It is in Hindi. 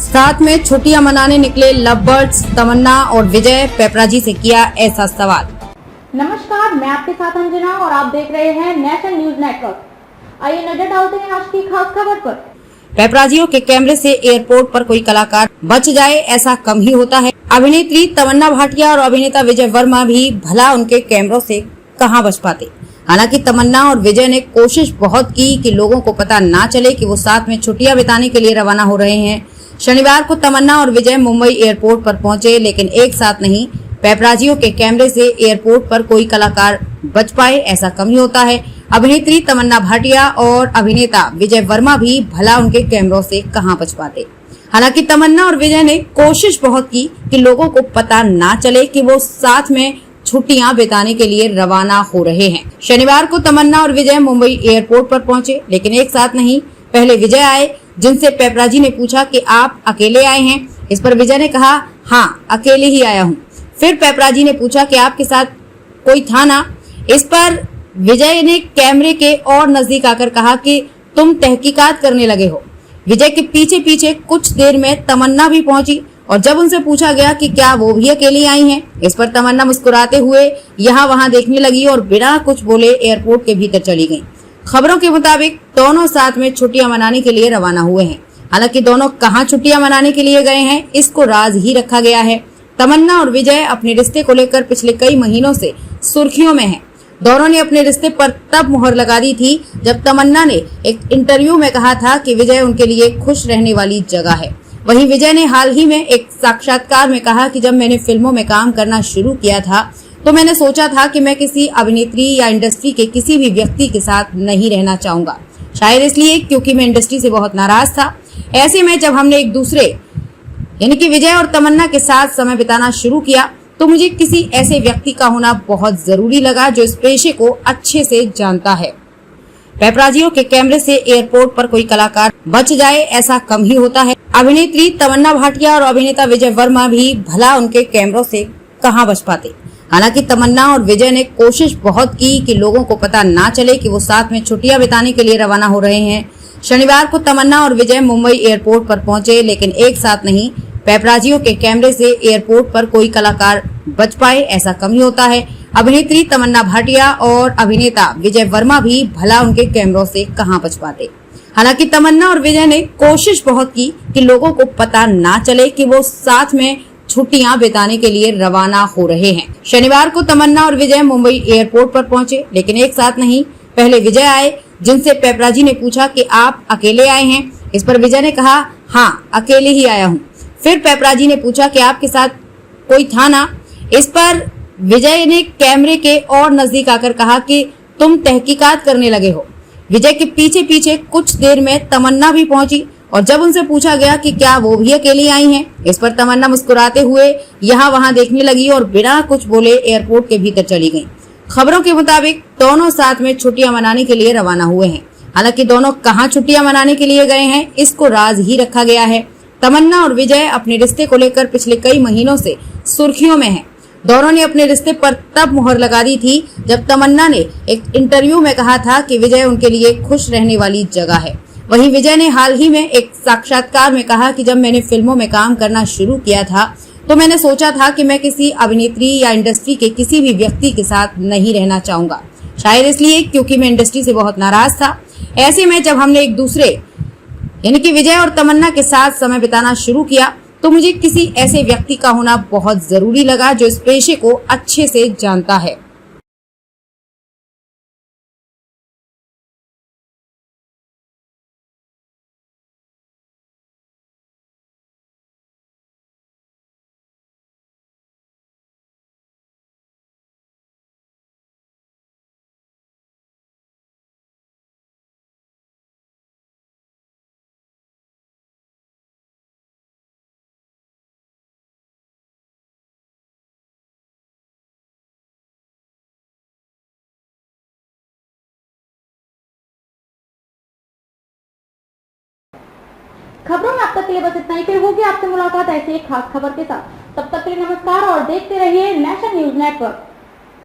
साथ में छुट्टियां मनाने निकले लवबर्ड्स तमन्ना और विजय। पेपराजी से किया ऐसा सवाल। नमस्कार, मैं आपके साथ अंजना और आप देख रहे हैं नेशन न्यूज नेटवर्क। आइए नजर डालते हैं आज की खास खबर पर। पेपराजियों के कैमरे से एयरपोर्ट पर कोई कलाकार बच जाए ऐसा कम ही होता है। अभिनेत्री तमन्ना भाटिया और अभिनेता विजय वर्मा भी भला उनके कैमरों से कहां बच पाते। हालांकि तमन्ना और विजय ने कोशिश बहुत की कि लोगों को पता ना चले कि वो साथ में छुट्टियां बिताने के लिए रवाना हो रहे हैं। शनिवार को तमन्ना और विजय मुंबई एयरपोर्ट पर पहुंचे, लेकिन एक साथ नहीं। पेपराजियों के कैमरे से एयरपोर्ट पर कोई कलाकार बच पाए ऐसा कम ही होता है। अभिनेत्री तमन्ना भाटिया और अभिनेता विजय वर्मा भी भला उनके कैमरों से कहां बच पाते। हालांकि तमन्ना और विजय ने कोशिश बहुत की कि लोगों को पता ना चले कि वो साथ में छुट्टियां बिताने के लिए रवाना हो रहे हैं। शनिवार को तमन्ना और विजय मुंबई एयरपोर्ट पर पहुंचे, लेकिन एक साथ नहीं। पहले विजय आए, जिनसे पेपराजी ने पूछा कि आप अकेले आए हैं। इस पर विजय ने कहा, हाँ अकेले ही आया हूँ। फिर पेपराजी ने पूछा कि आपके साथ कोई था ना। इस पर विजय ने कैमरे के और नजदीक आकर कहा कि तुम तहकीकात करने लगे हो। विजय के पीछे पीछे कुछ देर में तमन्ना भी पहुंची और जब उनसे पूछा गया कि क्या वो भी अकेली आई हैं, इस पर तमन्ना मुस्कुराते हुए यहाँ वहां देखने लगी और बिना कुछ बोले एयरपोर्ट के भीतर चली गयी। खबरों के मुताबिक दोनों साथ में छुट्टियां मनाने के लिए रवाना हुए हैं। हालांकि दोनों कहां छुट्टियां मनाने के लिए गए हैं, इसको राज ही रखा गया है। तमन्ना और विजय अपने रिश्ते को लेकर पिछले कई महीनों से सुर्खियों में हैं। दोनों ने अपने रिश्ते पर तब मुहर लगा दी थी जब तमन्ना ने एक इंटरव्यू में कहा था कि विजय उनके लिए खुश रहने वाली जगह है। वहीं विजय ने हाल ही में एक साक्षात्कार में कहा कि जब मैंने फिल्मों में काम करना शुरू किया था तो मैंने सोचा था कि मैं किसी अभिनेत्री या इंडस्ट्री के किसी भी व्यक्ति के साथ नहीं रहना चाहूंगा। शायद इसलिए क्योंकि मैं इंडस्ट्री से बहुत नाराज था। ऐसे में जब हमने एक दूसरे यानी कि विजय और तमन्ना के साथ समय बिताना शुरू किया तो मुझे किसी ऐसे व्यक्ति का होना बहुत जरूरी लगा जो इस पेशे को अच्छे से जानता है। पेपराजियों के कैमरे से एयरपोर्ट पर कोई कलाकार बच जाए ऐसा कम ही होता है। अभिनेत्री तमन्ना भाटिया और अभिनेता विजय वर्मा भी भला उनके कैमरों से कहां बच पाते। हालांकि तमन्ना और विजय ने कोशिश बहुत की कि लोगों को पता ना चले कि वो साथ में छुट्टियां बिताने के लिए रवाना हो रहे हैं। शनिवार को तमन्ना और विजय मुंबई एयरपोर्ट पर पहुंचे, लेकिन एक साथ नहीं। पेपराजियों के कैमरे से एयरपोर्ट पर कोई कलाकार बच पाए ऐसा कम ही होता है। अभिनेत्री तमन्ना भाटिया और अभिनेता विजय वर्मा भी भला उनके कैमरों से कहां बच पाते। हालांकि तमन्ना और विजय ने कोशिश बहुत की कि लोगों को पता ना चले कि वो साथ में छुट्टियां बिताने के लिए रवाना हो रहे हैं। शनिवार को तमन्ना और विजय मुंबई एयरपोर्ट पर पहुंचे, लेकिन एक साथ नहीं। पहले विजय आए, जिनसे पेपराजी ने पूछा कि आप अकेले आए हैं। इस पर विजय ने कहा, हाँ अकेले ही आया हूँ। फिर पेपराजी ने पूछा कि आपके साथ कोई था ना। इस पर विजय ने कैमरे के और नजदीक आकर कहा कि तुम तहकीकात करने लगे हो। विजय के पीछे पीछे कुछ देर में तमन्ना भी पहुंची और जब उनसे पूछा गया कि क्या वो भी अकेली आई हैं, इस पर तमन्ना मुस्कुराते हुए यहाँ वहां देखने लगी और बिना कुछ बोले एयरपोर्ट के भीतर चली गयी। खबरों के मुताबिक दोनों साथ में छुट्टियां मनाने के लिए रवाना हुए हैं। हालांकि दोनों कहां छुट्टियां मनाने के लिए गए हैं, इसको राज ही रखा गया है। तमन्ना और विजय अपने रिश्ते को लेकर पिछले कई महीनों से सुर्खियों में हैं। दोनों ने अपने रिश्ते पर तब मुहर लगा दी थी जब तमन्ना ने एक इंटरव्यू में कहा था कि विजय उनके लिए खुश रहने वाली जगह है। वहीं विजय ने हाल ही में एक साक्षात्कार में कहा कि जब मैंने फिल्मों में काम करना शुरू किया था तो मैंने सोचा था कि मैं किसी अभिनेत्री या इंडस्ट्री के किसी भी व्यक्ति के साथ नहीं रहना चाहूंगा। शायद इसलिए क्योंकि मैं इंडस्ट्री से बहुत नाराज था। ऐसे में जब हमने एक दूसरे यानी कि विजय और तमन्ना के साथ समय बिताना शुरू किया तो मुझे किसी ऐसे व्यक्ति का होना बहुत जरूरी लगा जो इस पेशे को अच्छे से जानता है। खबरों में अब तक के लिए बस इतना ही। फिर होगी आपसे मुलाकात ऐसी एक खास खबर के साथ। तब तक के लिए नमस्कार और देखते रहिए नेशन न्यूज नेटवर्क।